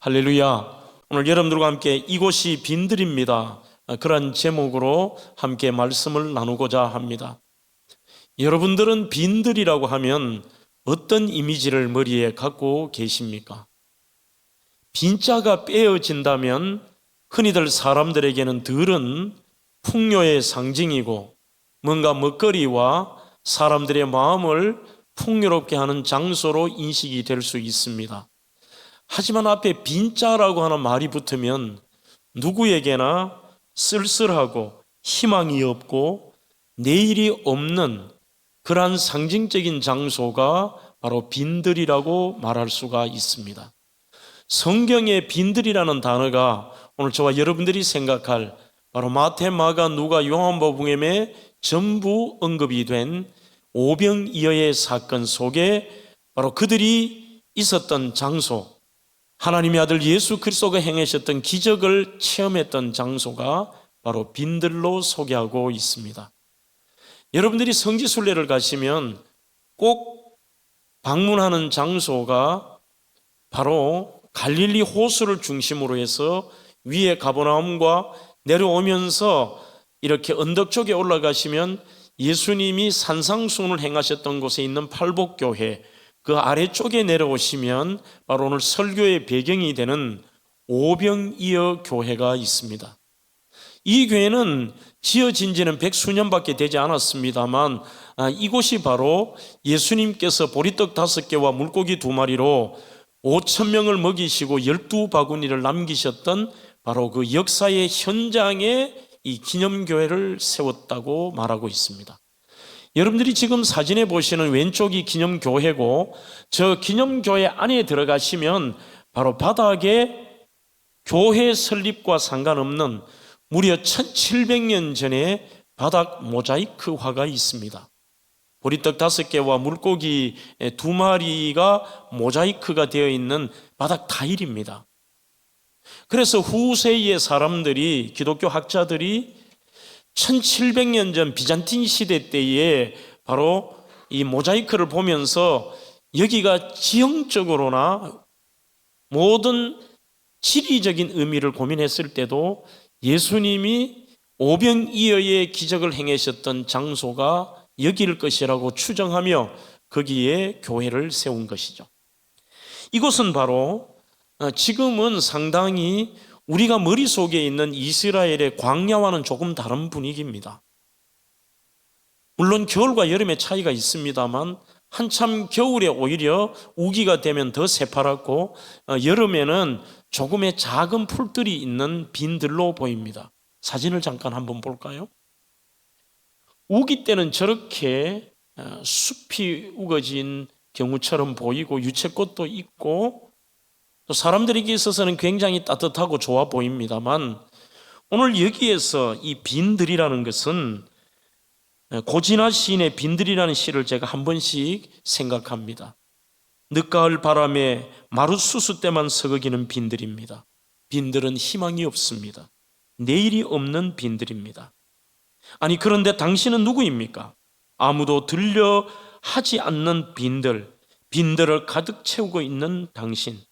할렐루야. 오늘 여러분들과 함께 이곳이 빈들입니다, 그런 제목으로 함께 말씀을 나누고자 합니다. 여러분들은 빈들이라고 하면 어떤 이미지를 머리에 갖고 계십니까? 빈자가 빼어진다면 흔히들 사람들에게는 들은 풍요의 상징이고 뭔가 먹거리와 사람들의 마음을 풍요롭게 하는 장소로 인식이 될 수 있습니다. 하지만 앞에 빈자라고 하는 말이 붙으면 누구에게나 쓸쓸하고 희망이 없고 내일이 없는 그러한 상징적인 장소가 바로 빈들이라고 말할 수가 있습니다. 성경의 빈들이라는 단어가 오늘 저와 여러분들이 생각할 바로 마태, 마가, 누가, 요한복음에 전부 언급이 된 오병이어의 사건 속에 바로 그들이 있었던 장소, 하나님의 아들 예수 그리스도가 행하셨던 기적을 체험했던 장소가 바로 빈들로 소개하고 있습니다. 여러분들이 성지순례를 가시면 꼭 방문하는 장소가 바로 갈릴리 호수를 중심으로 해서 위에 가버나움과 내려오면서 이렇게 언덕 쪽에 올라가시면 예수님이 산상수훈을 행하셨던 곳에 있는 팔복교회, 그 아래쪽에 내려오시면 바로 오늘 설교의 배경이 되는 오병이어 교회가 있습니다. 이 교회는 지어진 지는 100수년밖에 되지 않았습니다만 이곳이 바로 예수님께서 보리떡 5개와 물고기 2마리로 5,000명을 먹이시고 12바구니를 남기셨던 바로 그 역사의 현장에 이 기념교회를 세웠다고 말하고 있습니다. 여러분들이 지금 사진에 보시는 왼쪽이 기념교회고, 저 기념교회 안에 들어가시면 바로 바닥에 교회 설립과 상관없는 무려 1700년 전에 바닥 모자이크화가 있습니다. 보리떡 5개와 물고기 2마리가 모자이크가 되어 있는 바닥 타일입니다. 그래서 후세의 사람들이, 기독교 학자들이 1700년 전 비잔틴 시대 때에 바로 이 모자이크를 보면서 여기가 지형적으로나 모든 지리적인 의미를 고민했을 때도 예수님이 오병이어의 기적을 행하셨던 장소가 여기일 것이라고 추정하며 거기에 교회를 세운 것이죠. 이곳은 바로 지금은 상당히 우리가 머릿속에 있는 이스라엘의 광야와는 조금 다른 분위기입니다. 물론 겨울과 여름의 차이가 있습니다만 한참 겨울에 오히려 우기가 되면 더 새파랗고 여름에는 조금의 작은 풀들이 있는 빈들로 보입니다. 사진을 잠깐 한번 볼까요? 우기 때는 저렇게 숲이 우거진 경우처럼 보이고 유채꽃도 있고 또 사람들에게 있어서는 굉장히 따뜻하고 좋아 보입니다만, 오늘 여기에서 이 빈들이라는 것은 고진아 시인의 빈들이라는 시를 제가 한 번씩 생각합니다. 늦가을 바람에 마룻수수 때만 서거기는 빈들입니다. 빈들은 희망이 없습니다. 내일이 없는 빈들입니다. 아니, 그런데 당신은 누구입니까? 아무도 들려 하지 않는 빈들을 가득 채우고 있는 당신.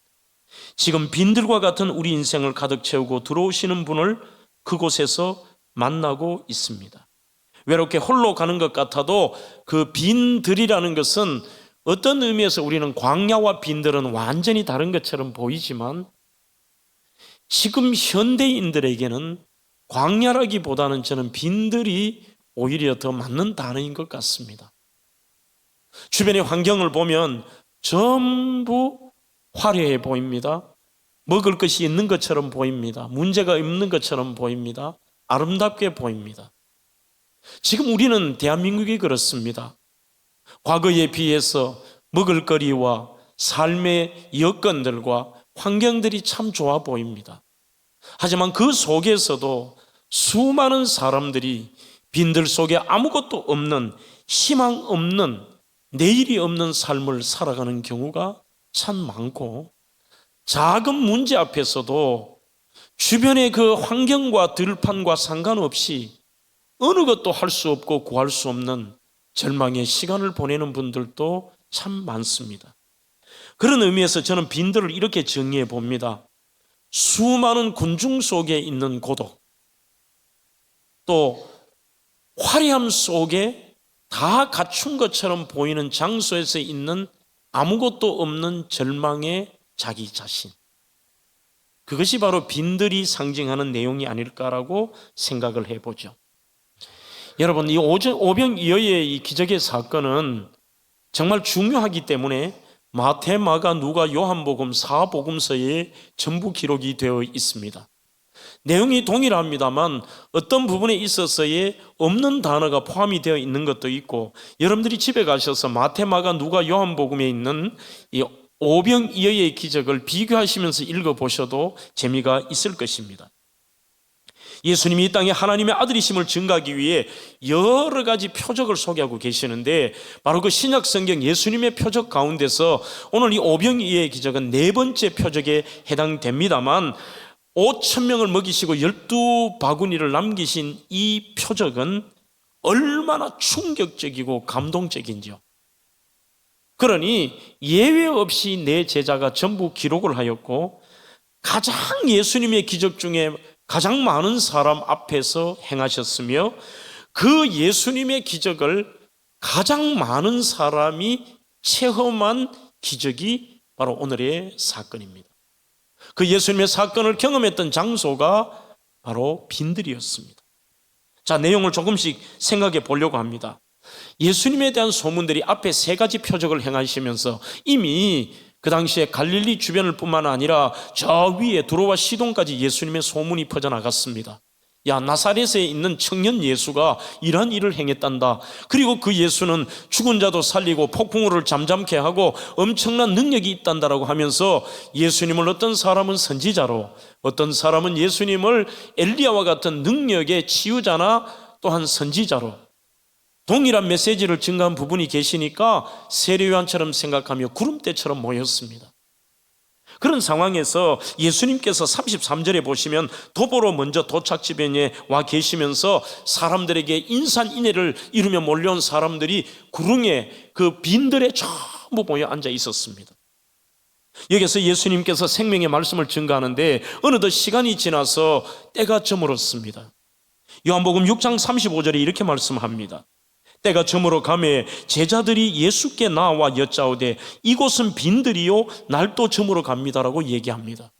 지금 빈들과 같은 우리 인생을 가득 채우고 들어오시는 분을 그곳에서 만나고 있습니다. 외롭게 홀로 가는 것 같아도 그 빈들이라는 것은 어떤 의미에서 우리는 광야와 빈들은 완전히 다른 것처럼 보이지만 지금 현대인들에게는 광야라기보다는 저는 빈들이 오히려 더 맞는 단어인 것 같습니다. 주변의 환경을 보면 전부 화려해 보입니다. 먹을 것이 있는 것처럼 보입니다. 문제가 없는 것처럼 보입니다. 아름답게 보입니다. 지금 우리는 대한민국이 그렇습니다. 과거에 비해서 먹을거리와 삶의 여건들과 환경들이 참 좋아 보입니다. 하지만 그 속에서도 수많은 사람들이 빈들 속에 아무것도 없는, 희망 없는, 내일이 없는 삶을 살아가는 경우가 참 많고, 작은 문제 앞에서도 주변의 그 환경과 들판과 상관없이 어느 것도 할 수 없고 구할 수 없는 절망의 시간을 보내는 분들도 참 많습니다. 그런 의미에서 저는 빈들을 이렇게 정의해 봅니다. 수많은 군중 속에 있는 고독, 또 화려함 속에 다 갖춘 것처럼 보이는 장소에서 있는 아무것도 없는 절망의 자기 자신, 그것이 바로 빈들이 상징하는 내용이 아닐까라고 생각을 해보죠. 여러분, 이 오병이어의 이 기적의 사건은 정말 중요하기 때문에 마태, 마가, 누가, 요한복음, 사복음서에 전부 기록이 되어 있습니다. 내용이 동일합니다만 어떤 부분에 있어서의 없는 단어가 포함이 되어 있는 것도 있고, 여러분들이 집에 가셔서 마태, 마가, 누가, 요한복음에 있는 이 오병이어의 기적을 비교하시면서 읽어보셔도 재미가 있을 것입니다. 예수님이 이 땅에 하나님의 아들이심을 증거하기 위해 여러 가지 표적을 소개하고 계시는데, 바로 그 신약 성경 예수님의 표적 가운데서 오늘 이 오병이어의 기적은 네 번째 표적에 해당됩니다만, 5,000명을 먹이시고 12바구니를 남기신 이 표적은 얼마나 충격적이고 감동적인지요. 그러니 예외 없이 내 제자가 전부 기록을 하였고, 가장 예수님의 기적 중에 가장 많은 사람 앞에서 행하셨으며, 그 예수님의 기적을 가장 많은 사람이 체험한 기적이 바로 오늘의 사건입니다. 그 예수님의 사건을 경험했던 장소가 바로 빈들이었습니다. 자, 내용을 조금씩 생각해 보려고 합니다. 예수님에 대한 소문들이 앞에 세 가지 표적을 행하시면서 이미 그 당시에 갈릴리 주변을 뿐만 아니라 저 위에 두로와 시돈까지 예수님의 소문이 퍼져나갔습니다. 야, 나사렛에 있는 청년 예수가 이런 일을 행했단다. 그리고 그 예수는 죽은 자도 살리고 폭풍우를 잠잠케 하고 엄청난 능력이 있단다라고 하면서 예수님을 어떤 사람은 선지자로, 어떤 사람은 예수님을 엘리야와 같은 능력의 치유자나 또한 선지자로, 동일한 메시지를 증가한 부분이 계시니까 세례요한처럼 생각하며 구름대처럼 모였습니다. 그런 상황에서 예수님께서 33절에 보시면 도보로 먼저 도착 지변에 와 계시면서 사람들에게 인산인해를 이루며 몰려온 사람들이 구릉에 그 빈들에 전부 모여 앉아 있었습니다. 여기서 예수님께서 생명의 말씀을 증거하는데 어느덧 시간이 지나서 때가 저물었습니다. 요한복음 6장 35절에 이렇게 말씀합니다. 때가 저물어 가매 제자들이 예수께 나와 여짜오되 이곳은 빈들이요 날도 저물어 갑니다라고 얘기합니다.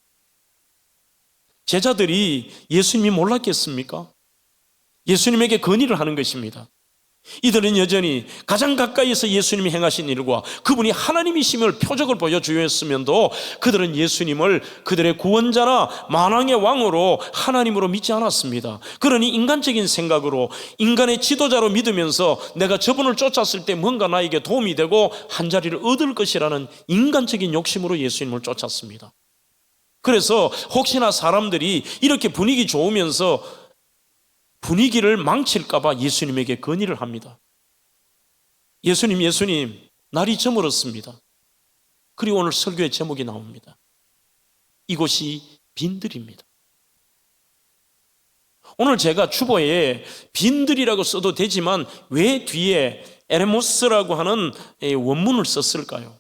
제자들이 예수님이 몰랐겠습니까? 예수님에게 건의를 하는 것입니다. 이들은 여전히 가장 가까이에서 예수님이 행하신 일과 그분이 하나님이심을 표적을 보여주었으면도 그들은 예수님을 그들의 구원자나 만왕의 왕으로 하나님으로 믿지 않았습니다. 그러니 인간적인 생각으로, 인간의 지도자로 믿으면서 내가 저분을 쫓았을 때 뭔가 나에게 도움이 되고 한 자리를 얻을 것이라는 인간적인 욕심으로 예수님을 쫓았습니다. 그래서 혹시나 사람들이 이렇게 분위기 좋으면서 분위기를 망칠까 봐 예수님에게 건의를 합니다. 예수님, 날이 저물었습니다. 그리고 오늘 설교의 제목이 나옵니다. 이곳이 빈들입니다. 오늘 제가 주보에 빈들이라고 써도 되지만 왜 뒤에 에레모스라고 하는 원문을 썼을까요?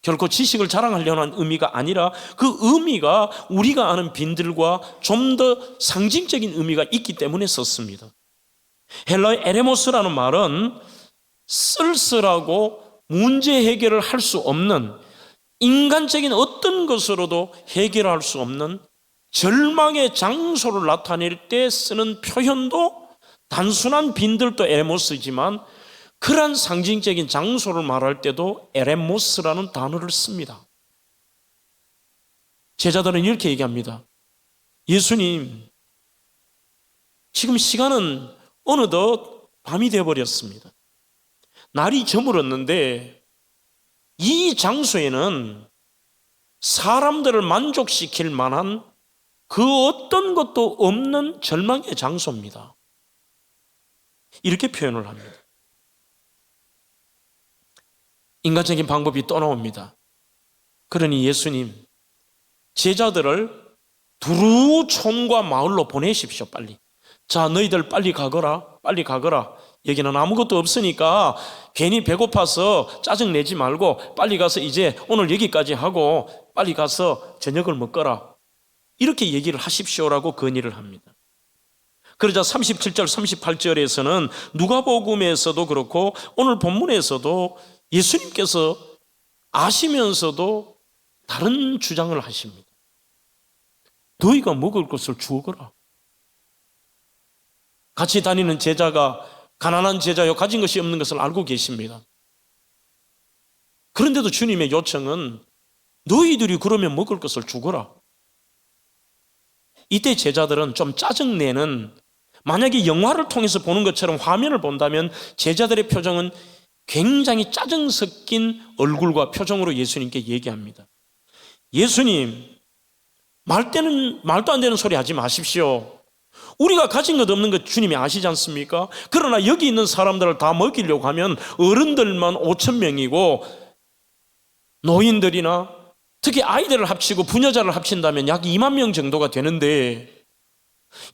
결코 지식을 자랑하려는 의미가 아니라 그 의미가 우리가 아는 빈들과 좀 더 상징적인 의미가 있기 때문에 썼습니다. 헬라의 에레모스라는 말은 쓸쓸하고 문제 해결을 할 수 없는, 인간적인 어떤 것으로도 해결할 수 없는 절망의 장소를 나타낼 때 쓰는 표현도 단순한 빈들도 에레모스지만 그러한 상징적인 장소를 말할 때도 에레모스라는 단어를 씁니다. 제자들은 이렇게 얘기합니다. 예수님, 지금 시간은 어느덧 밤이 되어버렸습니다. 날이 저물었는데 이 장소에는 사람들을 만족시킬 만한 그 어떤 것도 없는 절망의 장소입니다. 이렇게 표현을 합니다. 인간적인 방법이 또 나옵니다. 그러니 예수님, 제자들을 두루 촌과 마을로 보내십시오. 빨리. 자, 너희들 빨리 가거라. 여기는 아무것도 없으니까 괜히 배고파서 짜증내지 말고 빨리 가서 이제 오늘 여기까지 하고 빨리 가서 저녁을 먹거라. 이렇게 얘기를 하십시오라고 건의를 합니다. 그러자 37절 38절에서는 누가복음에서도 그렇고 오늘 본문에서도 예수님께서 아시면서도 다른 주장을 하십니다. 너희가 먹을 것을 주어거라. 같이 다니는 제자가 가난한 제자요 가진 것이 없는 것을 알고 계십니다. 그런데도 주님의 요청은 너희들이 그러면 먹을 것을 주거라. 이때 제자들은 좀 짜증내는, 만약에 영화를 통해서 보는 것처럼 화면을 본다면 제자들의 표정은 굉장히 짜증 섞인 얼굴과 표정으로 예수님께 얘기합니다. 예수님, 말도 안 되는 소리 하지 마십시오. 우리가 가진 것 없는 것 주님이 아시지 않습니까? 그러나 여기 있는 사람들을 다 먹이려고 하면 어른들만 5,000명이고 노인들이나 특히 아이들을 합치고 부녀자를 합친다면 약 2만 명 정도가 되는데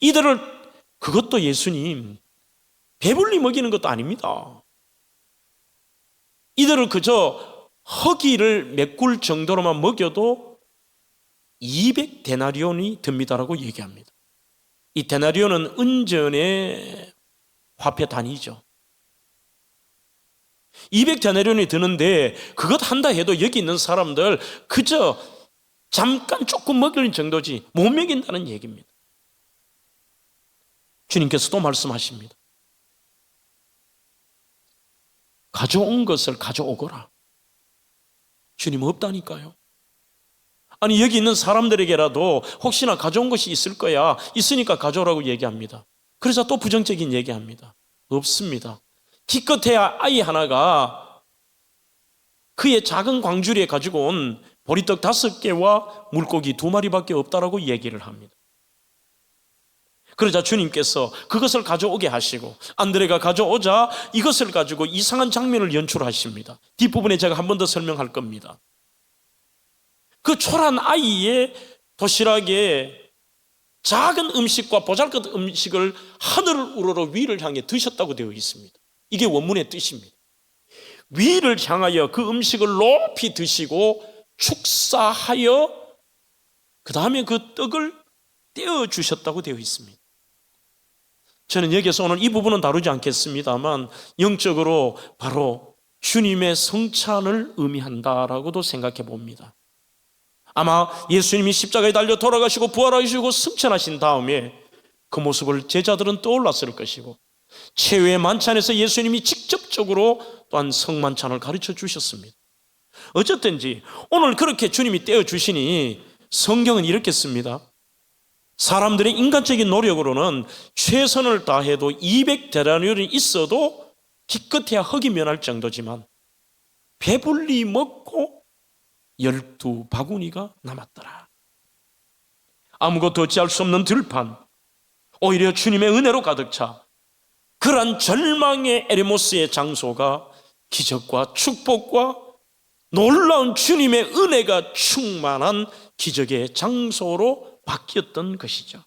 이들을, 그것도 예수님 배불리 먹이는 것도 아닙니다. 이들을 그저 허기를 메꿀 정도로만 먹여도 200데나리온이 듭니다라고 얘기합니다. 이 데나리온은 은전의 화폐 단위죠. 200데나리온이 드는데 그것 한다 해도 여기 있는 사람들 그저 잠깐 조금 먹이는 정도지 못 먹인다는 얘기입니다. 주님께서 또 말씀하십니다. 가져온 것을 가져오거라. 주님 없다니까요. 아니 여기 있는 사람들에게라도 혹시나 가져온 것이 있을 거야, 있으니까 가져오라고 얘기합니다. 그래서 또 부정적인 얘기합니다. 없습니다. 기껏해야 아이 하나가 그의 작은 광주리에 가지고 온 보리떡 5개와 물고기 2마리밖에 없다라고 얘기를 합니다. 그러자 주님께서 그것을 가져오게 하시고 안드레가 가져오자 이것을 가지고 이상한 장면을 연출하십니다. 뒷부분에 제가 한 번 더 설명할 겁니다. 그 초라한 아이의 도시락에 작은 음식과 보잘것 음식을 하늘을 우러러 위를 향해 드셨다고 되어 있습니다. 이게 원문의 뜻입니다. 위를 향하여 그 음식을 높이 드시고 축사하여 그 다음에 그 떡을 떼어 주셨다고 되어 있습니다. 저는 여기서 오늘 이 부분은 다루지 않겠습니다만 영적으로 바로 주님의 성찬을 의미한다라고도 생각해 봅니다. 아마 예수님이 십자가에 달려 돌아가시고 부활하시고 승천하신 다음에 그 모습을 제자들은 떠올랐을 것이고 최후의 만찬에서 예수님이 직접적으로 또한 성만찬을 가르쳐 주셨습니다. 어쨌든지 오늘 그렇게 주님이 떼어 주시니 성경은 이렇게 씁니다. 사람들의 인간적인 노력으로는 최선을 다해도 200데나리온이 있어도 기껏해야 흙이 면할 정도지만 배불리 먹고 12바구니가 남았더라. 아무것도 어찌할 수 없는 들판, 오히려 주님의 은혜로 가득 차 그러한 절망의 에레모스의 장소가 기적과 축복과 놀라운 주님의 은혜가 충만한 기적의 장소로 바뀌었던 것이죠.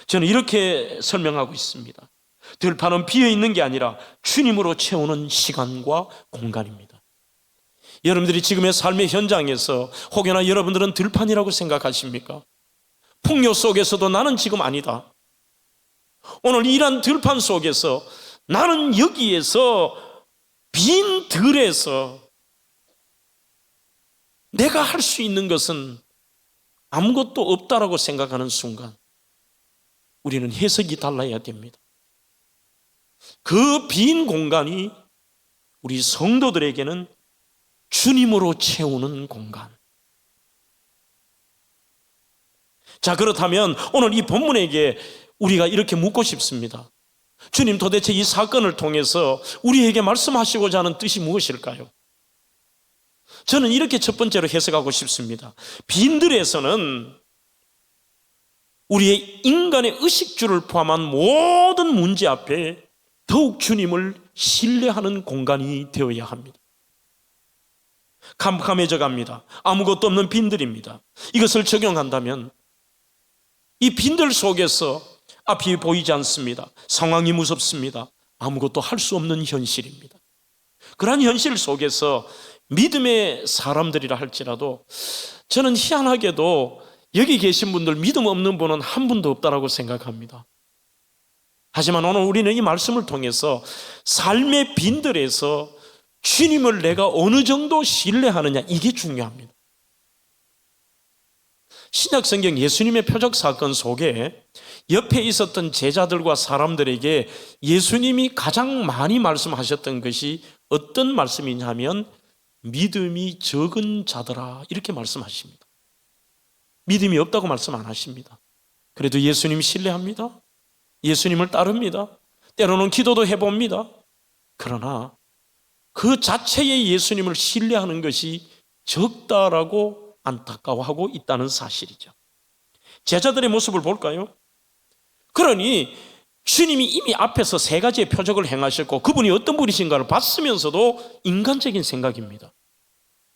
저는 이렇게 설명하고 있습니다. 들판은 비어있는 게 아니라 주님으로 채우는 시간과 공간입니다. 여러분들이 지금의 삶의 현장에서 혹여나 여러분들은 들판이라고 생각하십니까? 풍요 속에서도 나는 지금 아니다. 오늘 이런 들판 속에서 나는 여기에서 빈 들에서 내가 할 수 있는 것은 아무것도 없다라고 생각하는 순간 우리는 해석이 달라야 됩니다. 그 빈 공간이 우리 성도들에게는 주님으로 채우는 공간. 자, 그렇다면 오늘 이 본문에게 우리가 이렇게 묻고 싶습니다. 주님, 도대체 이 사건을 통해서 우리에게 말씀하시고자 하는 뜻이 무엇일까요? 저는 이렇게 첫 번째로 해석하고 싶습니다. 빈들에서는 우리의 인간의 의식주를 포함한 모든 문제 앞에 더욱 주님을 신뢰하는 공간이 되어야 합니다. 캄캄해져 갑니다. 아무것도 없는 빈들입니다. 이것을 적용한다면 이 빈들 속에서 앞이 보이지 않습니다. 상황이 무섭습니다. 아무것도 할 수 없는 현실입니다. 그러한 현실 속에서 믿음의 사람들이라 할지라도 저는 희한하게도 여기 계신 분들 믿음 없는 분은 한 분도 없다라고 생각합니다. 하지만 오늘 우리는 이 말씀을 통해서 삶의 빈들에서 주님을 내가 어느 정도 신뢰하느냐, 이게 중요합니다. 신약성경 예수님의 표적 사건 속에 옆에 있었던 제자들과 사람들에게 예수님이 가장 많이 말씀하셨던 것이 어떤 말씀이냐면 믿음이 적은 자들아, 이렇게 말씀하십니다. 믿음이 없다고 말씀 안 하십니다. 그래도 예수님 신뢰합니다. 예수님을 따릅니다. 때로는 기도도 해봅니다. 그러나 그 자체의 예수님을 신뢰하는 것이 적다라고 안타까워하고 있다는 사실이죠. 제자들의 모습을 볼까요? 그러니 주님이 이미 앞에서 세 가지의 표적을 행하셨고 그분이 어떤 분이신가를 봤으면서도 인간적인 생각입니다.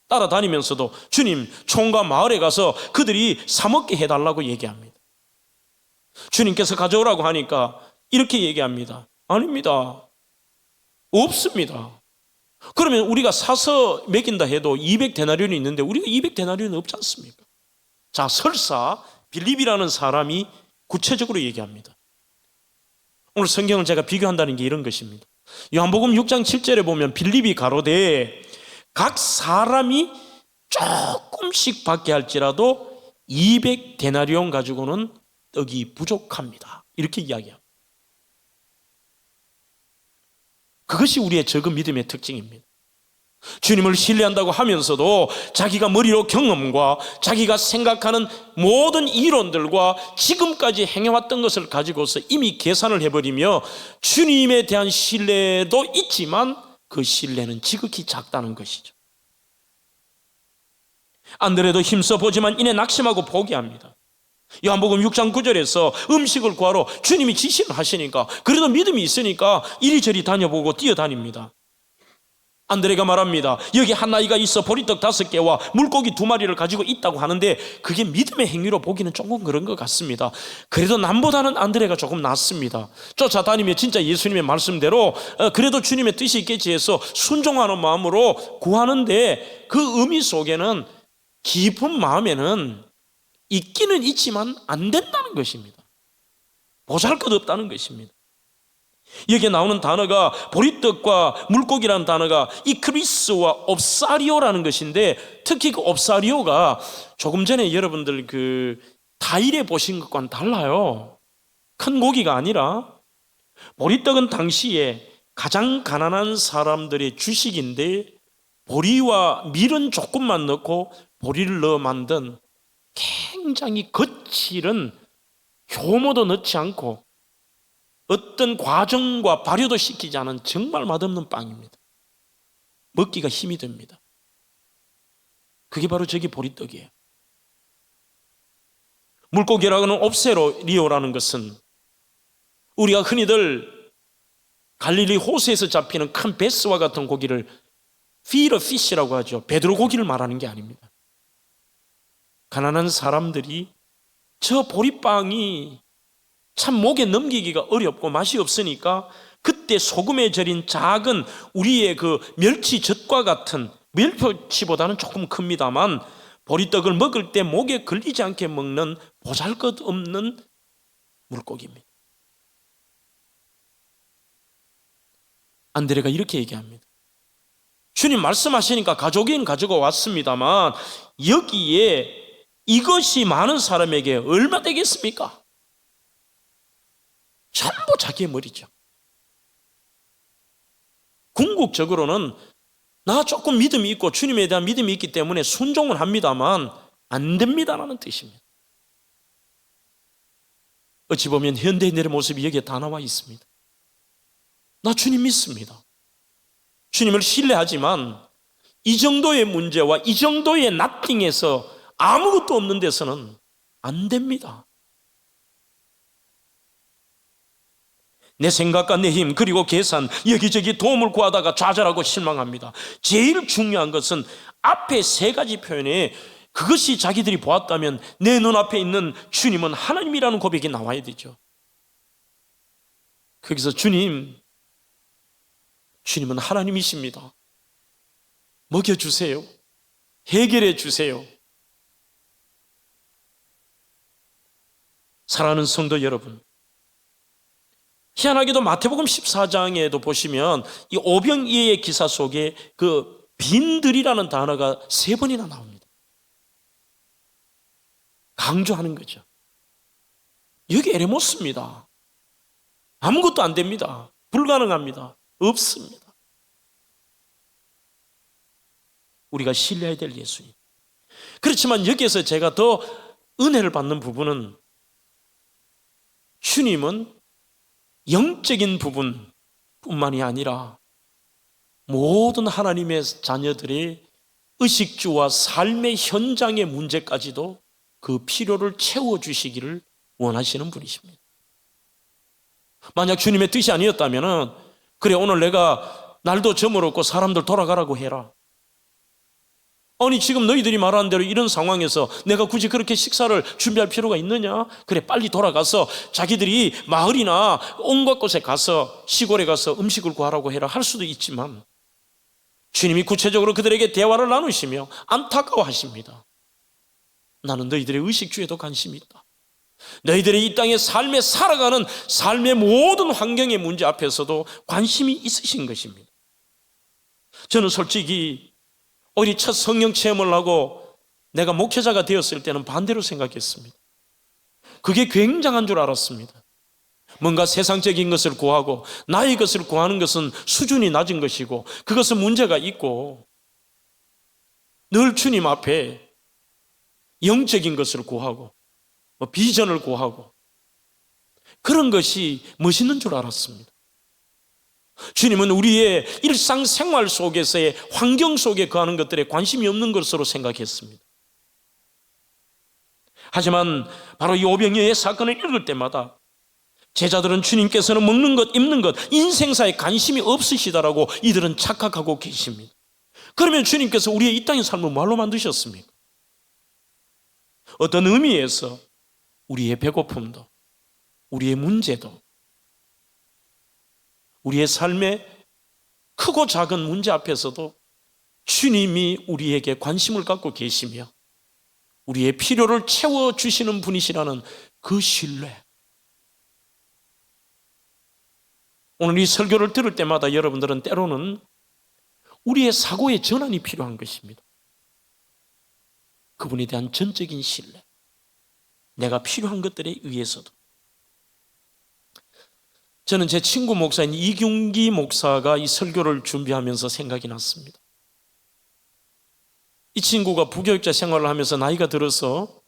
따라다니면서도 주님, 총과 마을에 가서 그들이 사 먹게 해달라고 얘기합니다. 주님께서 가져오라고 하니까 이렇게 얘기합니다. 아닙니다. 없습니다. 그러면 우리가 사서 먹인다 해도 200데나리온이 있는데 우리가 200데나리온은 없지 않습니까? 자, 설사 빌립이라는 사람이 구체적으로 얘기합니다. 오늘 성경을 제가 비교한다는 게 이런 것입니다. 요한복음 6장 7절에 보면 빌립이 가로되 각 사람이 조금씩 받게 할지라도 200데나리온 가지고는 떡이 부족합니다. 이렇게 이야기합니다. 그것이 우리의 적은 믿음의 특징입니다. 주님을 신뢰한다고 하면서도 자기가 머리로 경험과 자기가 생각하는 모든 이론들과 지금까지 행해왔던 것을 가지고서 이미 계산을 해버리며 주님에 대한 신뢰도 있지만 그 신뢰는 지극히 작다는 것이죠. 안 그래도 힘써 보지만 이내 낙심하고 포기합니다. 요한복음 6장 9절에서 음식을 구하러 주님이 지시를 하시니까 그래도 믿음이 있으니까 이리저리 다녀보고 뛰어다닙니다. 안드레가 말합니다. 여기 한 나이가 있어 보리떡 5개와 물고기 2마리를 가지고 있다고 하는데 그게 믿음의 행위로 보기는 조금 그런 것 같습니다. 그래도 남보다는 안드레가 조금 낫습니다. 쫓아다니며 진짜 예수님의 말씀대로 그래도 주님의 뜻이 있겠지 해서 순종하는 마음으로 구하는데 그 의미 속에는 깊은 마음에는 있기는 있지만 안 된다는 것입니다. 보잘것없다는 것입니다. 여기에 나오는 단어가 보리떡과 물고기라는 단어가 이크리스와 옵사리오라는 것인데 특히 그 옵사리오가 조금 전에 여러분들 그 타일에 보신 것과는 달라요. 큰 고기가 아니라 보리떡은 당시에 가장 가난한 사람들의 주식인데 보리와 밀은 조금만 넣고 보리를 넣어 만든 굉장히 거칠은 효모도 넣지 않고 어떤 과정과 발효도 시키지 않은 정말 맛없는 빵입니다. 먹기가 힘이 듭니다. 그게 바로 저기 보리떡이에요. 물고기라고는 옵세로리오라는 것은 우리가 흔히들 갈릴리 호수에서 잡히는 큰 베스와 같은 고기를 피러 피시라고 하죠. 베드로 고기를 말하는 게 아닙니다. 가난한 사람들이 저 보리빵이 참 목에 넘기기가 어렵고 맛이 없으니까 그때 소금에 절인 작은 우리의 그 멸치젓과 같은, 멸치보다는 조금 큽니다만 보리떡을 먹을 때 목에 걸리지 않게 먹는 보잘것없는 물고기입니다. 안드레가 이렇게 얘기합니다. 주님 말씀하시니까 가져오긴 가지고 왔습니다만 여기에 이것이 많은 사람에게 얼마 되겠습니까? 전부 자기의 머리죠. 궁극적으로는 나 조금 믿음이 있고 주님에 대한 믿음이 있기 때문에 순종을 합니다만 안 됩니다라는 뜻입니다. 어찌 보면 현대인들의 모습이 여기에 다 나와 있습니다. 나 주님 믿습니다. 주님을 신뢰하지만 이 정도의 문제와 이 정도의 나띵에서 아무것도 없는 데서는 안 됩니다. 내 생각과 내 힘 그리고 계산 여기저기 도움을 구하다가 좌절하고 실망합니다. 제일 중요한 것은 앞에 세 가지 표현에 그것이 자기들이 보았다면 내 눈앞에 있는 주님은 하나님이라는 고백이 나와야 되죠. 거기서 주님 주님은 하나님이십니다. 먹여주세요. 해결해 주세요. 사랑하는 성도 여러분, 희한하게도 마태복음 14장에도 보시면 이 오병이어의 기사 속에 그 빈들이라는 단어가 3번이나 나옵니다. 강조하는 거죠. 여기 에레모스입니다. 아무것도 안 됩니다. 불가능합니다. 없습니다. 우리가 신뢰해야 될 예수님. 그렇지만 여기에서 제가 더 은혜를 받는 부분은 주님은 영적인 부분뿐만이 아니라 모든 하나님의 자녀들의 의식주와 삶의 현장의 문제까지도 그 필요를 채워주시기를 원하시는 분이십니다. 만약 주님의 뜻이 아니었다면 그래 오늘 내가 날도 저물었고 사람들 돌아가라고 해라. 아니 지금 너희들이 말하는 대로 이런 상황에서 내가 굳이 그렇게 식사를 준비할 필요가 있느냐? 그래 빨리 돌아가서 자기들이 마을이나 온갖 곳에 가서 시골에 가서 음식을 구하라고 해라 할 수도 있지만 주님이 구체적으로 그들에게 대화를 나누시며 안타까워하십니다. 나는 너희들의 의식주에도 관심이 있다. 너희들의 이 땅의 삶에 살아가는 삶의 모든 환경의 문제 앞에서도 관심이 있으신 것입니다. 저는 솔직히 우리 첫 성령 체험을 하고 내가 목회자가 되었을 때는 반대로 생각했습니다. 그게 굉장한 줄 알았습니다. 뭔가 세상적인 것을 구하고 나의 것을 구하는 것은 수준이 낮은 것이고 그것은 문제가 있고 늘 주님 앞에 영적인 것을 구하고 비전을 구하고 그런 것이 멋있는 줄 알았습니다. 주님은 우리의 일상생활 속에서의 환경 속에 거하는 것들에 관심이 없는 것으로 생각했습니다. 하지만 바로 이 오병이어의 사건을 읽을 때마다 제자들은 주님께서는 먹는 것, 입는 것, 인생사에 관심이 없으시다라고 이들은 착각하고 계십니다. 그러면 주님께서 우리의 이 땅의 삶을 뭘로 만드셨습니까? 어떤 의미에서 우리의 배고픔도, 우리의 문제도, 우리의 삶의 크고 작은 문제 앞에서도 주님이 우리에게 관심을 갖고 계시며 우리의 필요를 채워주시는 분이시라는 그 신뢰. 오늘 이 설교를 들을 때마다 여러분들은 때로는 우리의 사고의 전환이 필요한 것입니다. 그분에 대한 전적인 신뢰. 내가 필요한 것들에 의해서도. 저는 제 친구 목사인 이균기 목사가 이 설교를 준비하면서 생각이 났습니다. 이 친구가 부교육자 생활을 하면서 나이가 들어서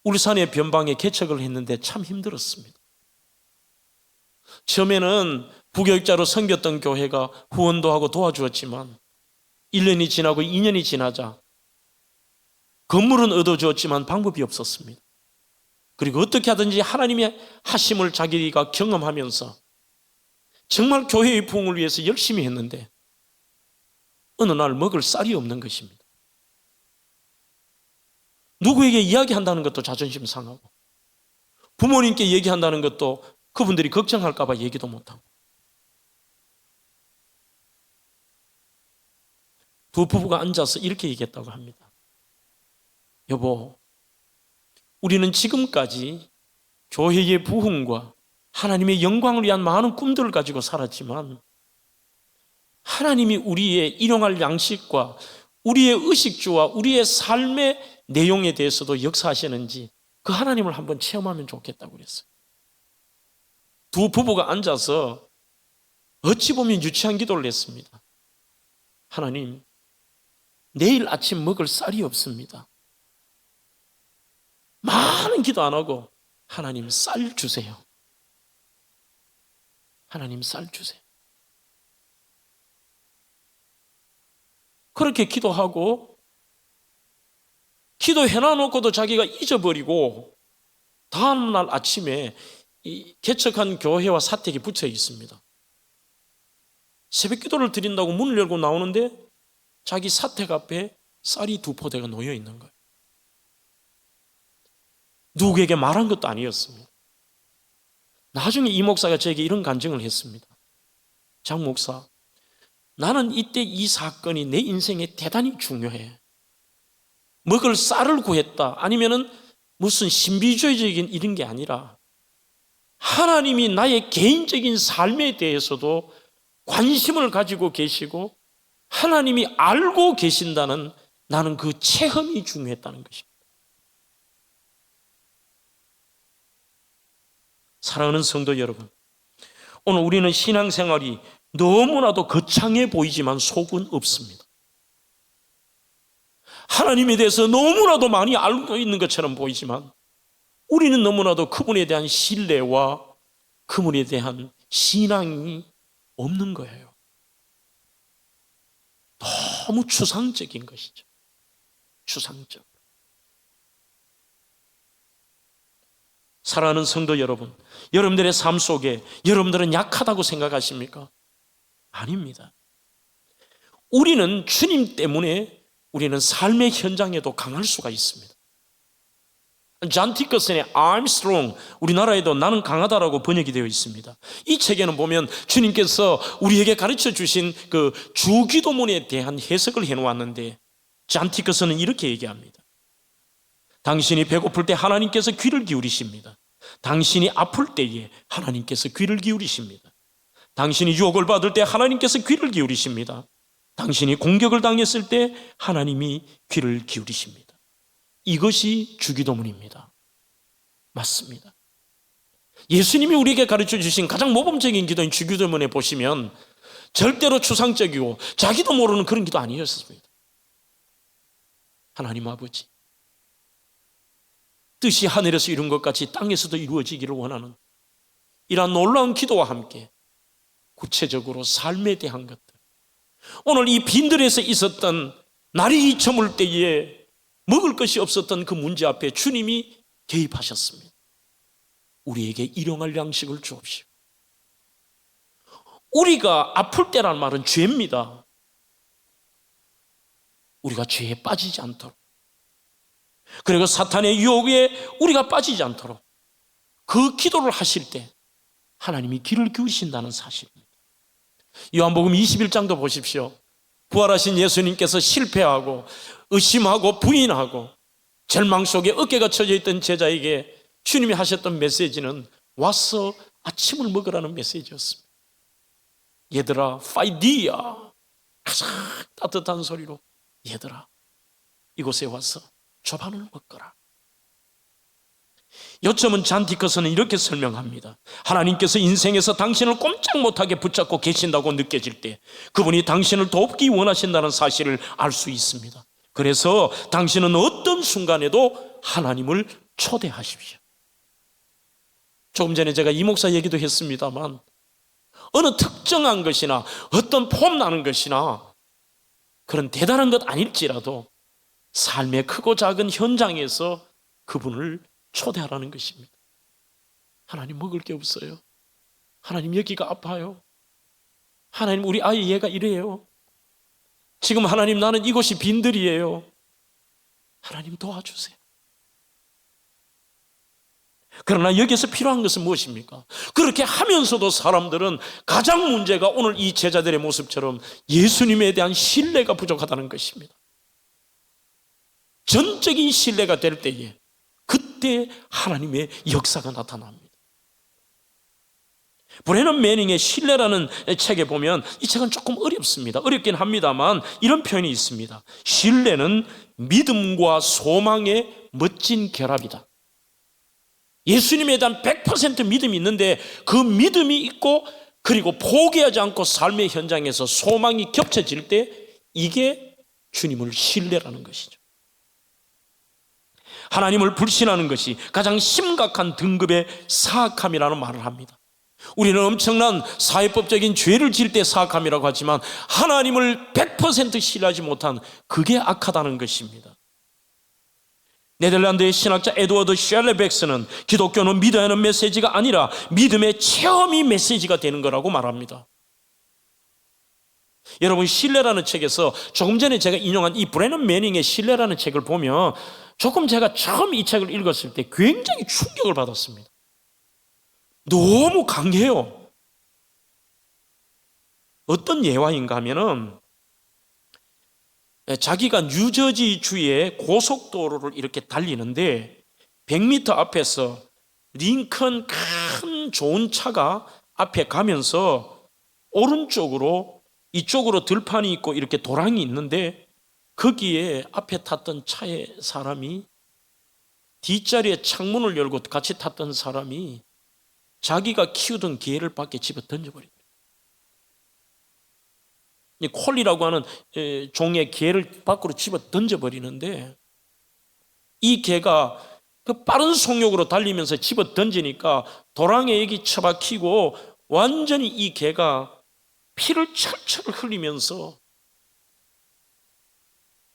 울산의 변방에 개척을 했는데 참 힘들었습니다. 처음에는 부교육자로 섬겼던 교회가 후원도 하고 도와주었지만 1년이 지나고 2년이 지나자 건물은 얻어주었지만 방법이 없었습니다. 그리고 어떻게 하든지 하나님의 하심을 자기가 경험하면서 정말 교회의 부흥을 위해서 열심히 했는데 어느 날 먹을 쌀이 없는 것입니다. 누구에게 이야기한다는 것도 자존심 상하고 부모님께 얘기한다는 것도 그분들이 걱정할까 봐 얘기도 못하고 두 부부가 앉아서 이렇게 얘기했다고 합니다. 여보, 우리는 지금까지 교회의 부흥과 하나님의 영광을 위한 많은 꿈들을 가지고 살았지만 하나님이 우리의 일용할 양식과 우리의 의식주와 우리의 삶의 내용에 대해서도 역사하시는지 그 하나님을 한번 체험하면 좋겠다고 그랬어요. 두 부부가 앉아서 어찌 보면 유치한 기도를 했습니다. 하나님, 내일 아침 먹을 쌀이 없습니다. 많은 기도 안 하고 하나님 쌀 주세요. 하나님 쌀 주세요. 그렇게 기도하고 기도해놔놓고도 자기가 잊어버리고 다음날 아침에 이 개척한 교회와 사택이 붙여 있습니다. 새벽 기도를 드린다고 문을 열고 나오는데 자기 사택 앞에 쌀이 2포대가 놓여 있는 거예요. 누구에게 말한 것도 아니었습니다. 나중에 이 목사가 저에게 이런 간증을 했습니다. 장 목사, 나는 이때 이 사건이 내 인생에 대단히 중요해. 먹을 쌀을 구했다, 아니면은 무슨 신비주의적인 이런 게 아니라 하나님이 나의 개인적인 삶에 대해서도 관심을 가지고 계시고 하나님이 알고 계신다는, 나는 그 체험이 중요했다는 것입니다. 사랑하는 성도 여러분, 오늘 우리는 신앙생활이 너무나도 거창해 보이지만 속은 없습니다. 하나님에 대해서 너무나도 많이 알고 있는 것처럼 보이지만 우리는 너무나도 그분에 대한 신뢰와 그분에 대한 신앙이 없는 거예요. 너무 추상적인 것이죠. 추상적. 사랑하는 성도 여러분, 여러분들의 삶 속에 여러분들은 약하다고 생각하십니까? 아닙니다. 우리는 주님 때문에 우리는 삶의 현장에도 강할 수가 있습니다. 존 디커슨의 I'm strong, 우리나라에도 나는 강하다라고 번역이 되어 있습니다. 이 책에는 보면 주님께서 우리에게 가르쳐 주신 그 주기도문에 대한 해석을 해놓았는데, 존 디커슨은 이렇게 얘기합니다. 당신이 배고플 때 하나님께서 귀를 기울이십니다. 당신이 아플 때에 하나님께서 귀를 기울이십니다. 당신이 유혹을 받을 때 하나님께서 귀를 기울이십니다. 당신이 공격을 당했을 때 하나님이 귀를 기울이십니다. 이것이 주기도문입니다. 맞습니다. 예수님이 우리에게 가르쳐 주신 가장 모범적인 기도인 주기도문에 보시면 절대로 추상적이고 자기도 모르는 그런 기도 아니었습니다. 하나님 아버지, 뜻이 하늘에서 이룬 것 같이 땅에서도 이루어지기를 원하는 이러한 놀라운 기도와 함께 구체적으로 삶에 대한 것들, 오늘 이 빈들에서 있었던 날이 저물 때에 먹을 것이 없었던 그 문제 앞에 주님이 개입하셨습니다. 우리에게 일용할 양식을 주옵시오. 우리가 아플 때라는 말은 죄입니다. 우리가 죄에 빠지지 않도록, 그리고 사탄의 유혹에 우리가 빠지지 않도록 그 기도를 하실 때 하나님이 귀를 기울이신다는 사실입니다. 요한복음 21장도 보십시오. 부활하신 예수님께서 실패하고 의심하고 부인하고 절망 속에 어깨가 쳐져 있던 제자에게 주님이 하셨던 메시지는 와서 아침을 먹으라는 메시지였습니다. 얘들아, 파이디야, 가장 따뜻한 소리로, 얘들아, 이곳에 와서 조반을 먹거라. 요점은 존 디커슨은 이렇게 설명합니다. 하나님께서 인생에서 당신을 꼼짝 못하게 붙잡고 계신다고 느껴질 때 그분이 당신을 돕기 원하신다는 사실을 알 수 있습니다. 그래서 당신은 어떤 순간에도 하나님을 초대하십시오. 조금 전에 제가 이 목사 얘기도 했습니다만, 어느 특정한 것이나 어떤 폼나는 것이나 그런 대단한 것 아닐지라도 삶의 크고 작은 현장에서 그분을 초대하라는 것입니다. 하나님, 먹을 게 없어요. 하나님, 여기가 아파요. 하나님, 우리 아이 얘가 이래요. 지금 하나님, 나는 이곳이 빈들이에요. 하나님, 도와주세요. 그러나 여기서 필요한 것은 무엇입니까? 그렇게 하면서도 사람들은 가장 문제가 오늘 이 제자들의 모습처럼 예수님에 대한 신뢰가 부족하다는 것입니다. 전적인 신뢰가 될 때에 그때 하나님의 역사가 나타납니다. 브레넌 매닝의 신뢰라는 책에 보면, 이 책은 조금 어렵습니다. 어렵긴 합니다만 이런 표현이 있습니다. 신뢰는 믿음과 소망의 멋진 결합이다. 예수님에 대한 100% 믿음이 있는데 그 믿음이 있고 그리고 포기하지 않고 삶의 현장에서 소망이 겹쳐질 때 이게 주님을 신뢰라는 것이죠. 하나님을 불신하는 것이 가장 심각한 등급의 사악함이라는 말을 합니다. 우리는 엄청난 사회법적인 죄를 지을 때 사악함이라고 하지만 하나님을 100% 신뢰하지 못한 그게 악하다는 것입니다. 네덜란드의 신학자 에드워드 샬레백스는 기독교는 믿어야 하는 메시지가 아니라 믿음의 체험이 메시지가 되는 거라고 말합니다. 여러분, 신뢰라는 책에서 조금 전에 제가 인용한 이 브레넌 매닝의 신뢰라는 책을 보면 조금 제가 처음 이 책을 읽었을 때 굉장히 충격을 받았습니다. 너무 강해요. 어떤 예화인가 하면은 자기가 뉴저지 주의 고속도로를 이렇게 달리는데 100m 앞에서 링컨 큰 좋은 차가 앞에 가면서 오른쪽으로 이쪽으로 들판이 있고 이렇게 도랑이 있는데 거기에 앞에 탔던 차의 사람이 뒷자리에 창문을 열고 같이 탔던 사람이 자기가 키우던 개를 밖에 집어 던져버렸어요. 콜리라고 하는 종의 개를 밖으로 집어 던져버리는데 이 개가 그 빠른 속력으로 달리면서 집어 던지니까 도랑에 여기 처박히고 완전히 이 개가 피를 철철 흘리면서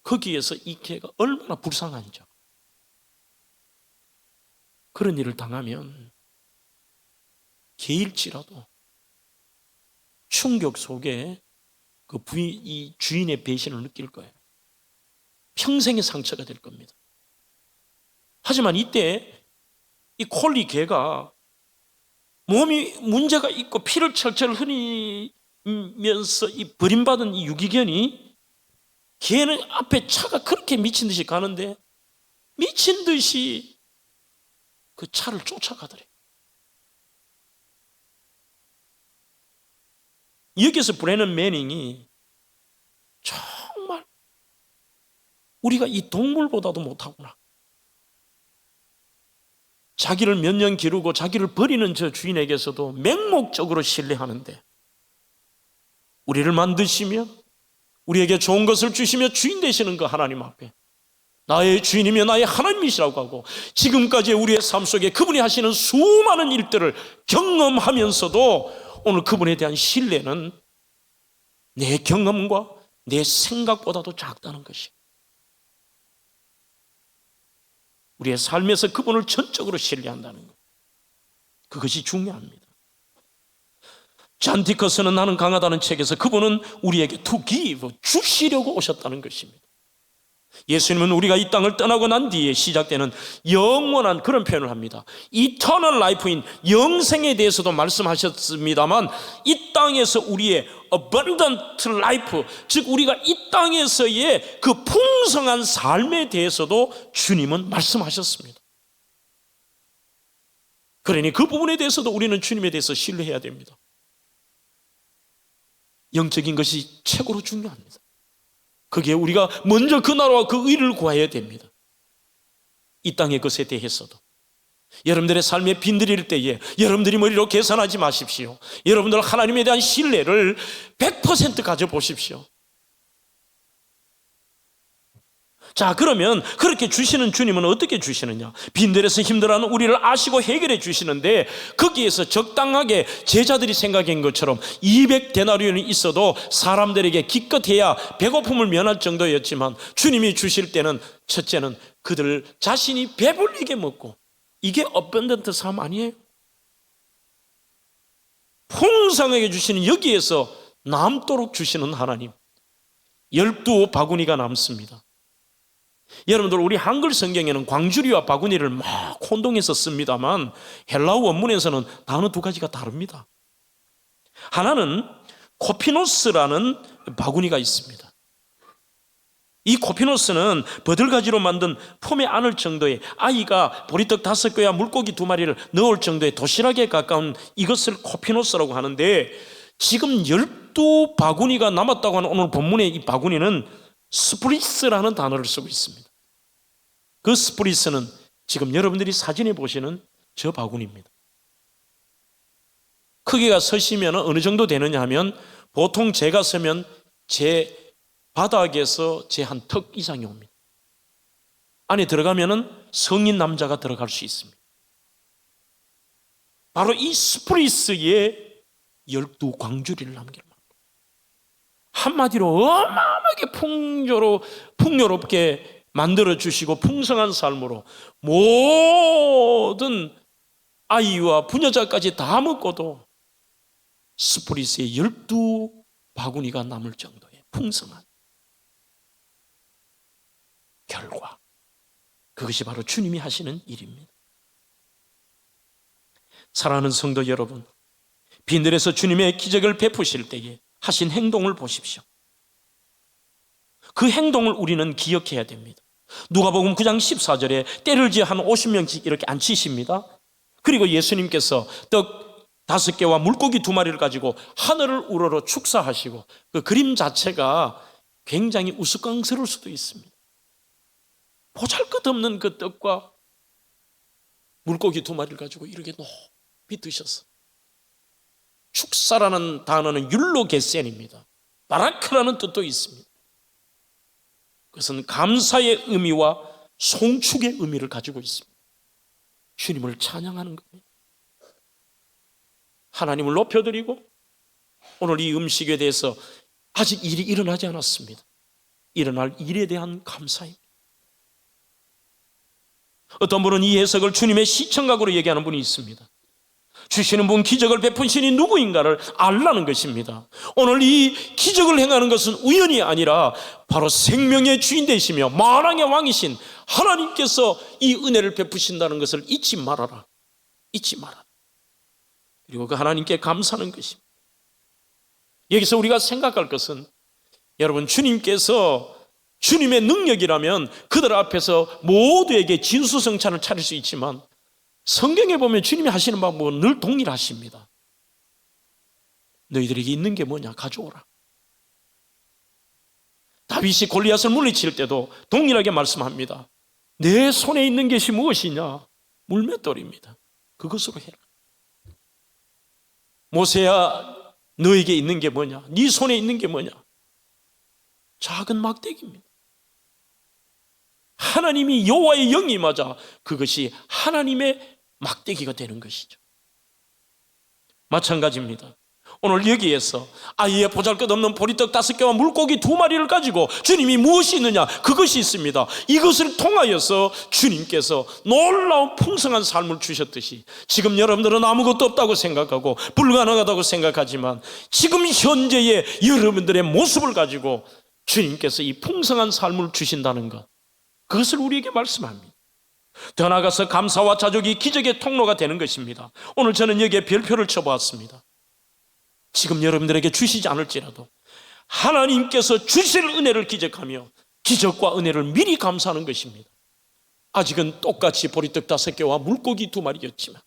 거기에서 이 개가 얼마나 불쌍한지. 그런 일을 당하면 개일지라도 충격 속에 이 주인의 배신을 느낄 거예요. 평생의 상처가 될 겁니다. 하지만 이때 이 콜리 개가 몸이 문제가 있고 피를 철철 흘리면서 이 버림받은 이 유기견이 개는 앞에 차가 그렇게 미친 듯이 가는데 미친 듯이 그 차를 쫓아가더래요. 여기서 브래넌 매닝이 정말 우리가 이 동물보다도 못하구나. 자기를 몇 년 기르고 자기를 버리는 저 주인에게서도 맹목적으로 신뢰하는데 우리를 만드시며 우리에게 좋은 것을 주시며 주인 되시는 그 하나님 앞에 나의 주인이며 나의 하나님이시라고 하고 지금까지 우리의 삶 속에 그분이 하시는 수많은 일들을 경험하면서도 오늘 그분에 대한 신뢰는 내 경험과 내 생각보다도 작다는 것이 우리의 삶에서 그분을 전적으로 신뢰한다는 것, 그것이 중요합니다. 잔 디커스는 나는 강하다는 책에서 그분은 우리에게 to give, 주시려고 오셨다는 것입니다. 예수님은 우리가 이 땅을 떠나고 난 뒤에 시작되는 영원한 그런 표현을 합니다. Eternal life인 영생에 대해서도 말씀하셨습니다만 이 땅에서 우리의 abundant life, 즉 우리가 이 땅에서의 그 풍성한 삶에 대해서도 주님은 말씀하셨습니다. 그러니 그 부분에 대해서도 우리는 주님에 대해서 신뢰해야 됩니다. 영적인 것이 최고로 중요합니다. 그게 우리가 먼저 그 나라와 그 의를 구해야 됩니다. 이 땅의 것에 대해서도 여러분들의 삶에 빈들일 때에 여러분들이 머리로 계산하지 마십시오. 여러분들 하나님에 대한 신뢰를 100% 가져보십시오. 자, 그러면 그렇게 주시는 주님은 어떻게 주시느냐? 빈들에서 힘들어하는 우리를 아시고 해결해 주시는데 거기에서 적당하게 제자들이 생각한 것처럼 200데나리온이 있어도 사람들에게 기껏해야 배고픔을 면할 정도였지만 주님이 주실 때는 첫째는 그들 자신이 배불리게 먹고, 이게 어벤던트 삶 아니에요? 풍성하게 주시는 여기에서 남도록 주시는 하나님, 12바구니가 남습니다. 여러분들 우리 한글 성경에는 광주리와 바구니를 막 혼동해서 씁니다만 헬라어 원문에서는 단어 두 가지가 다릅니다. 하나는 코피노스라는 바구니가 있습니다. 이 코피노스는 버들가지로 만든 폼에 안을 정도의, 아이가 보리떡 5개와 물고기 2마리를 넣을 정도의 도시락에 가까운 이것을 코피노스라고 하는데, 지금 12바구니가 남았다고 하는 오늘 본문의 이 바구니는 스프리스라는 단어를 쓰고 있습니다. 그 스프리스는 지금 여러분들이 사진에 보시는 저 바구니입니다. 크기가 서시면 어느 정도 되느냐 하면 보통 제가 서면 제 바닥에서 제 한 턱 이상이 옵니다. 안에 들어가면은 성인 남자가 들어갈 수 있습니다. 바로 이 스프리스에 12광주리를 남기는 겁니다. 한마디로 어마어마하게 풍요롭게 만들어주시고 풍성한 삶으로 모든 아이와 부녀자까지 다 먹고도 스프리스에 12바구니가 남을 정도의 풍성한 결과, 그것이 바로 주님이 하시는 일입니다. 사랑하는 성도 여러분, 빈들에서 주님의 기적을 베푸실 때에 하신 행동을 보십시오. 그 행동을 우리는 기억해야 됩니다. 누가복음 9장 14절에 때를 지어 한 50명씩 이렇게 앉히십니다. 그리고 예수님께서 떡 5개와 물고기 2마리를 가지고 하늘을 우러러 축사하시고, 그 그림 자체가 굉장히 우스꽝스러울 수도 있습니다. 보잘것없는 그 떡과 물고기 2마리를 가지고 이렇게 높이 드셔서, 축사라는 단어는 율로게센입니다. 바라크라는 뜻도 있습니다. 그것은 감사의 의미와 송축의 의미를 가지고 있습니다. 주님을 찬양하는 겁니다. 하나님을 높여드리고, 오늘 이 음식에 대해서 아직 일이 일어나지 않았습니다. 일어날 일에 대한 감사입니다. 어떤 분은 이 해석을 주님의 시청각으로 얘기하는 분이 있습니다. 주시는 분, 기적을 베푼 신이 누구인가를 알라는 것입니다. 오늘 이 기적을 행하는 것은 우연이 아니라 바로 생명의 주인 되시며 만왕의 왕이신 하나님께서 이 은혜를 베푸신다는 것을 잊지 말아라. 잊지 마라. 그리고 그 하나님께 감사하는 것입니다. 여기서 우리가 생각할 것은, 여러분, 주님께서 주님의 능력이라면 그들 앞에서 모두에게 진수성찬을 차릴 수 있지만, 성경에 보면 주님이 하시는 방법은 늘 동일하십니다. 너희들에게 있는 게 뭐냐? 가져오라. 다윗이 골리앗을 물리칠 때도 동일하게 말씀합니다. 내 손에 있는 것이 무엇이냐? 물맷돌입니다. 그것으로 해라. 모세야, 너에게 있는 게 뭐냐? 네 손에 있는 게 뭐냐? 작은 막대기입니다. 하나님이 여호와의 영이 맞아 그것이 하나님의 막대기가 되는 것이죠. 마찬가지입니다. 오늘 여기에서 아예 보잘것없는 보리떡 5개와 물고기 2마리를 가지고 주님이 무엇이 있느냐? 그것이 있습니다. 이것을 통하여서 주님께서 놀라운 풍성한 삶을 주셨듯이, 지금 여러분들은 아무것도 없다고 생각하고 불가능하다고 생각하지만, 지금 현재의 여러분들의 모습을 가지고 주님께서 이 풍성한 삶을 주신다는 것, 그것을 우리에게 말씀합니다. 더 나아가서 감사와 자족이 기적의 통로가 되는 것입니다. 오늘 저는 여기에 별표를 쳐보았습니다. 지금 여러분들에게 주시지 않을지라도 하나님께서 주실 은혜를 기적하며 기적과 은혜를 미리 감사하는 것입니다. 아직은 똑같이 보리떡 5개와 물고기 2마리였지만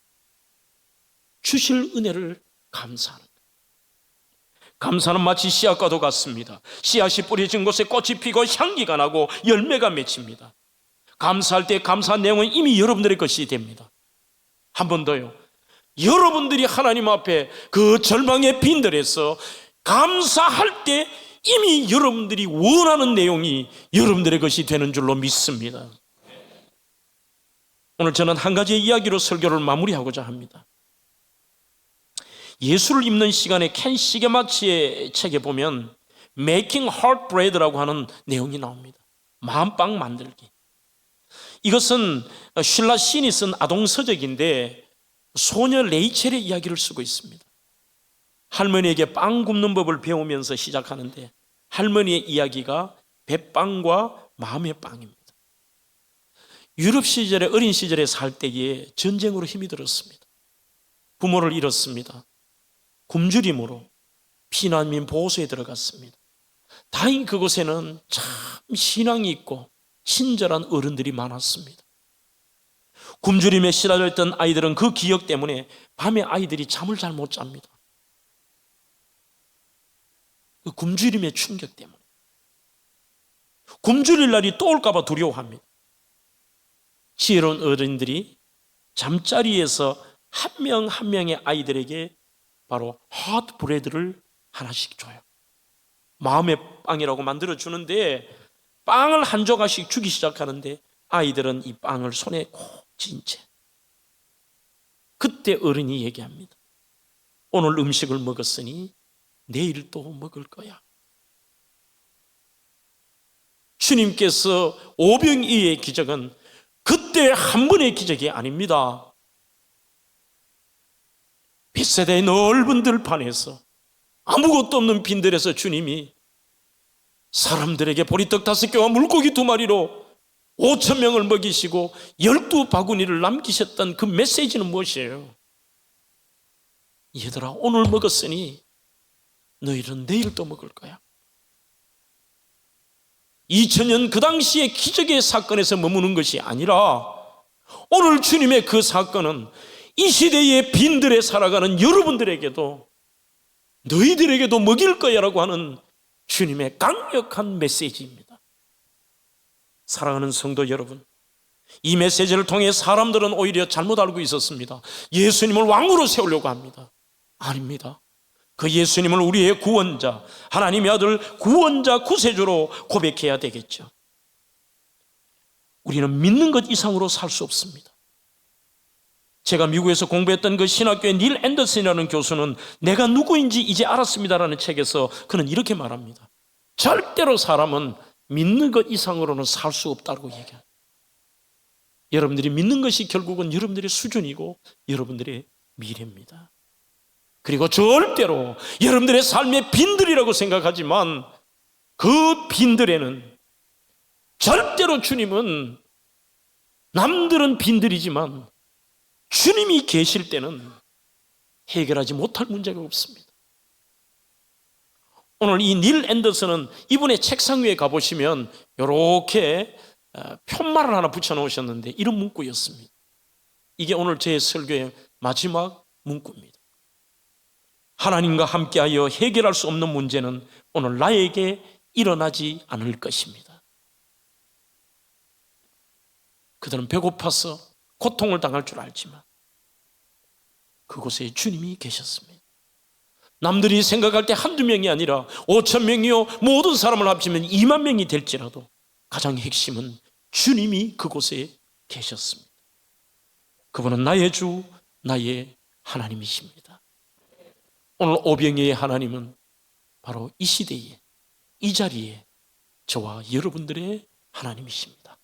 주실 은혜를 감사하는 것. 감사는 마치 씨앗과도 같습니다. 씨앗이 뿌려진 곳에 꽃이 피고 향기가 나고 열매가 맺힙니다. 감사할 때 감사한 내용은 이미 여러분들의 것이 됩니다. 한 번 더요. 여러분들이 하나님 앞에 그 절망의 빈들에서 감사할 때 이미 여러분들이 원하는 내용이 여러분들의 것이 되는 줄로 믿습니다. 오늘 저는 한 가지의 이야기로 설교를 마무리하고자 합니다. 예수를 입는 시간에 켄 시게마치의 책에 보면 Making Heart Bread라고 하는 내용이 나옵니다. 마음빵 만들기. 이것은 슐라 시인이 쓴 아동서적인데 소녀 레이첼의 이야기를 쓰고 있습니다. 할머니에게 빵 굽는 법을 배우면서 시작하는데, 할머니의 이야기가 뱃빵과 마음의 빵입니다. 유럽 시절에, 어린 시절에 살 때에 전쟁으로 힘이 들었습니다. 부모를 잃었습니다. 굶주림으로 피난민 보호소에 들어갔습니다. 다행히 그곳에는 참 신앙이 있고 친절한 어른들이 많았습니다. 굶주림에 시달려 있던 아이들은 그 기억 때문에 밤에 아이들이 잠을 잘 못 잡니다. 그 굶주림의 충격 때문에. 굶주릴 날이 또 올까 봐 두려워합니다. 지혜로운 어른들이 잠자리에서 한 명 한 명의 아이들에게 바로 핫 브레드를 하나씩 줘요. 마음의 빵이라고 만들어주는데, 빵을 한 조각씩 주기 시작하는데 아이들은 이 빵을 손에 콕 쥔 채, 그때 어른이 얘기합니다. 오늘 음식을 먹었으니 내일 또 먹을 거야. 주님께서 오병이어의 기적은 그때 한 번의 기적이 아닙니다. 벳세다의 넓은 들판에서 아무것도 없는 빈들에서 주님이 사람들에게 보리떡 5개와 물고기 2마리로 5,000명을 먹이시고 12바구니를 남기셨던 그 메시지는 무엇이에요? 얘들아, 오늘 먹었으니 너희는 내일 또 먹을 거야. 2000년 그 당시의 기적의 사건에서 머무는 것이 아니라 오늘 주님의 그 사건은 이 시대의 빈들에 살아가는 여러분들에게도 너희들에게도 먹일 거야 라고 하는 주님의 강력한 메시지입니다. 사랑하는 성도 여러분, 이 메시지를 통해 사람들은 오히려 잘못 알고 있었습니다. 예수님을 왕으로 세우려고 합니다. 아닙니다. 그 예수님을 우리의 구원자, 하나님의 아들 구원자 구세주로 고백해야 되겠죠. 우리는 믿는 것 이상으로 살 수 없습니다. 제가 미국에서 공부했던 그 신학교의 닐 앤더슨이라는 교수는 내가 누구인지 이제 알았습니다라는 책에서 그는 이렇게 말합니다. 절대로 사람은 믿는 것 이상으로는 살 수 없다고 얘기합니다. 여러분들이 믿는 것이 결국은 여러분들의 수준이고 여러분들의 미래입니다. 그리고 절대로 여러분들의 삶의 빈들이라고 생각하지만 그 빈들에는 절대로 주님은, 남들은 빈들이지만 주님이 계실 때는 해결하지 못할 문제가 없습니다. 오늘 이 닐 앤더슨은 이분의 책상 위에 가보시면 이렇게 편말을 하나 붙여놓으셨는데 이런 문구였습니다. 이게 오늘 제 설교의 마지막 문구입니다. 하나님과 함께하여 해결할 수 없는 문제는 오늘 나에게 일어나지 않을 것입니다. 그들은 배고파서 고통을 당할 줄 알지만 그곳에 주님이 계셨습니다. 남들이 생각할 때 한두 명이 아니라 5,000명이요 모든 사람을 합치면 2만 명이 될지라도 가장 핵심은 주님이 그곳에 계셨습니다. 그분은 나의 주, 나의 하나님이십니다. 오늘 오병이의 하나님은 바로 이 시대에, 이 자리에 저와 여러분들의 하나님이십니다.